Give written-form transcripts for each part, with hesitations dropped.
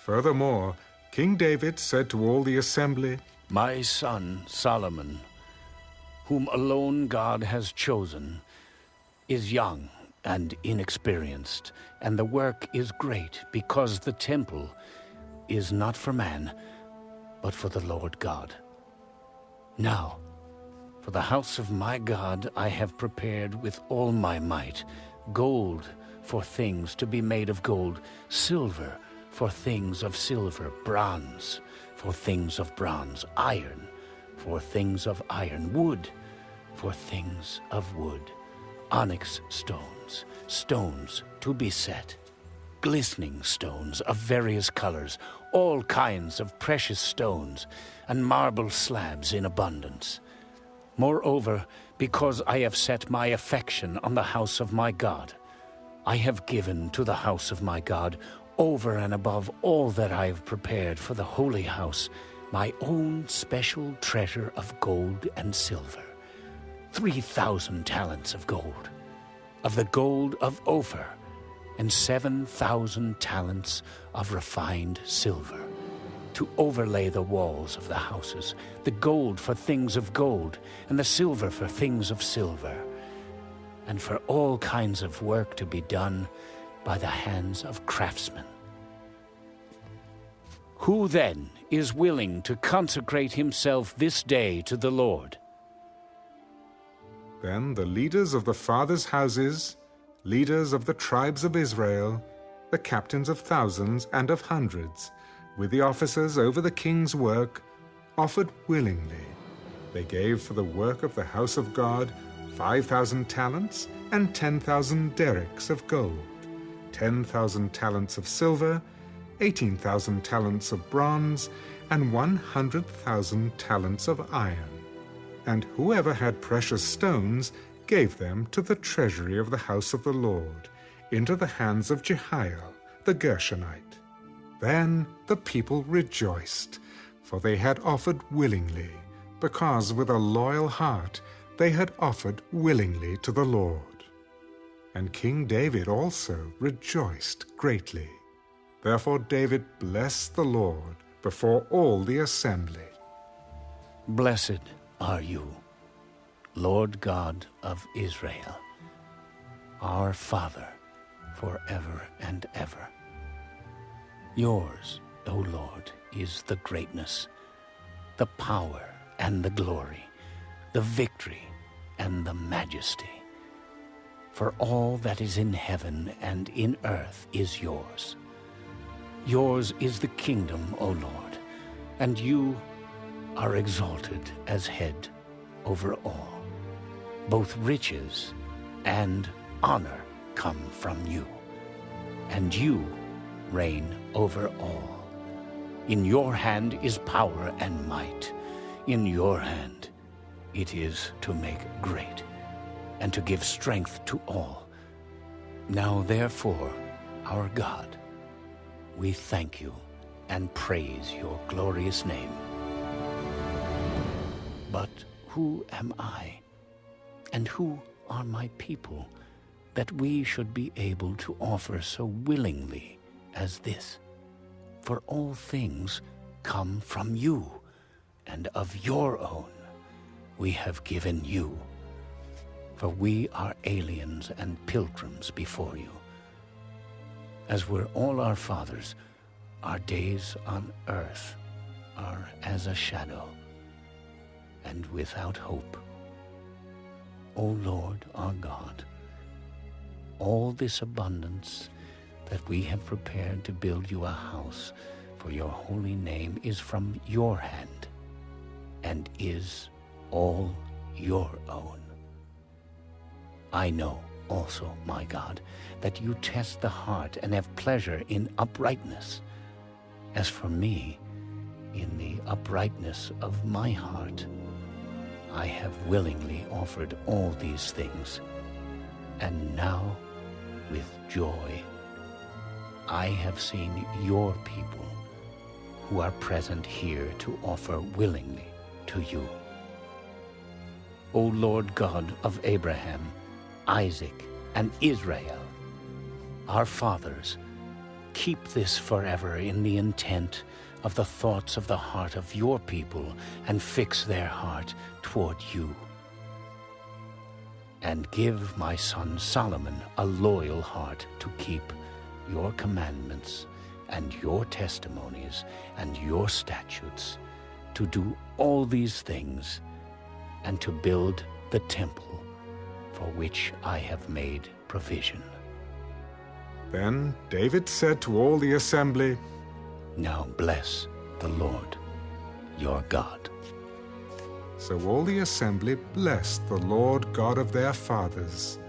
Furthermore, King David said to all the assembly, My son Solomon, whom alone God has chosen, is young and inexperienced, and the work is great, because the temple is not for man, but for the Lord God. Now, for the house of my God I have prepared with all my might gold for things to be made of gold, silver for things of silver, bronze for things of bronze, iron for things of iron, wood for things of wood, onyx stones, stones to be set, glistening stones of various colors, all kinds of precious stones, and marble slabs in abundance. Moreover, because I have set my affection on the house of my God, I have given to the house of my God, over and above all that I have prepared for the holy house, my own special treasure of gold and silver, 3,000 talents of gold, of the gold of Ophir, and 7,000 talents of refined silver, to overlay the walls of the houses, the gold for things of gold, and the silver for things of silver, and for all kinds of work to be done by the hands of craftsmen. Who then is willing to consecrate himself this day to the Lord? Then the leaders of the fathers' houses, leaders of the tribes of Israel, the captains of thousands and of hundreds, with the officers over the king's work, offered willingly. They gave for the work of the house of God 5,000 talents and 10,000 derricks of gold, 10,000 talents of silver, 18,000 talents of bronze, and 100,000 talents of iron. And whoever had precious stones gave them to the treasury of the house of the Lord, into the hands of Jehiel the Gershonite. Then the people rejoiced, for they had offered willingly, because with a loyal heart they had offered willingly to the Lord. And King David also rejoiced greatly. Therefore David blessed the Lord before all the assembly. Blessed are you, Lord God of Israel, our Father, forever and ever. Yours, O Lord, is the greatness, the power and the glory, the victory and the majesty. For all that is in heaven and in earth is yours. Yours is the kingdom, O Lord, and you are exalted as head over all. Both riches and honor come from you, and you reign over all. In your hand is power and might. In your hand it is to make great, and to give strength to all. Now therefore, our God, we thank you and praise your glorious name. But who am I, and who are my people, that we should be able to offer so willingly as this? For all things come from you, and of your own we have given you. For we are aliens and pilgrims before you. As were all our fathers, our days on earth are as a shadow, and without hope. O Lord our God, all this abundance that we have prepared to build you a house for your holy name is from your hand, and is all your own. I know also, my God, that you test the heart and have pleasure in uprightness. As for me, in the uprightness of my heart, I have willingly offered all these things, and now, with joy, I have seen your people who are present here to offer willingly to you. O Lord God of Abraham, Isaac, and Israel, our fathers, keep this forever in the intent of the thoughts of the heart of your people, and fix their heart toward you. And give my son Solomon a loyal heart to keep your commandments and your testimonies and your statutes, to do all these things, and to build the temple for which I have made provision. Then David said to all the assembly, Now bless the Lord your God. So all the assembly blessed the Lord God of their fathers,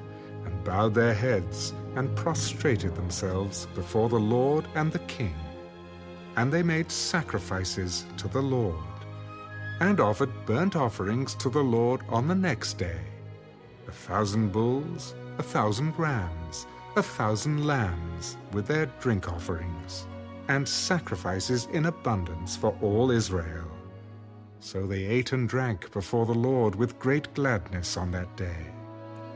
and bowed their heads, and prostrated themselves before the Lord and the king. And they made sacrifices to the Lord, and offered burnt offerings to the Lord on the next day, 1,000 bulls, 1,000 rams, 1,000 lambs, with their drink offerings, and sacrifices in abundance for all Israel. So they ate and drank before the Lord with great gladness on that day.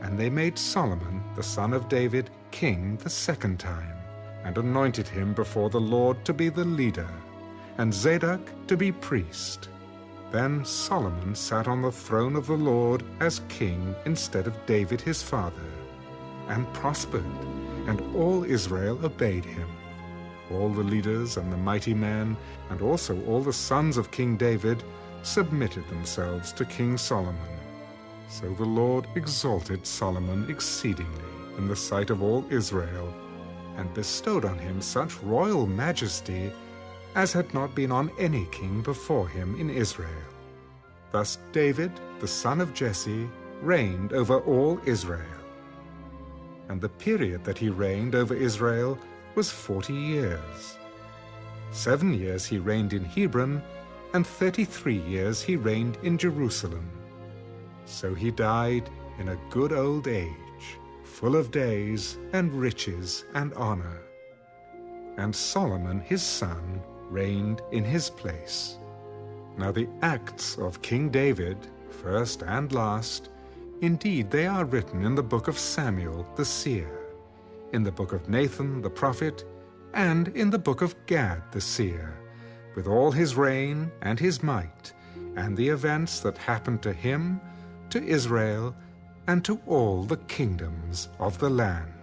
And they made Solomon, the son of David, king the second time, and anointed him before the Lord to be the leader, and Zadok to be priest. Then Solomon sat on the throne of the Lord as king instead of David his father, and prospered, and all Israel obeyed him. All the leaders and the mighty men, and also all the sons of King David, submitted themselves to King Solomon. So the Lord exalted Solomon exceedingly in the sight of all Israel, and bestowed on him such royal majesty as had not been on any king before him in Israel. Thus David, the son of Jesse, reigned over all Israel. And the period that he reigned over Israel was 40 years. 7 years he reigned in Hebron, and 33 years he reigned in Jerusalem. So he died in a good old age, full of days and riches and honor. And Solomon his son reigned in his place. Now the acts of King David, first and last, indeed they are written in the book of Samuel the seer, in the book of Nathan the prophet, and in the book of Gad the seer, with all his reign and his might, and the events that happened to him, to Israel, and to all the kingdoms of the land.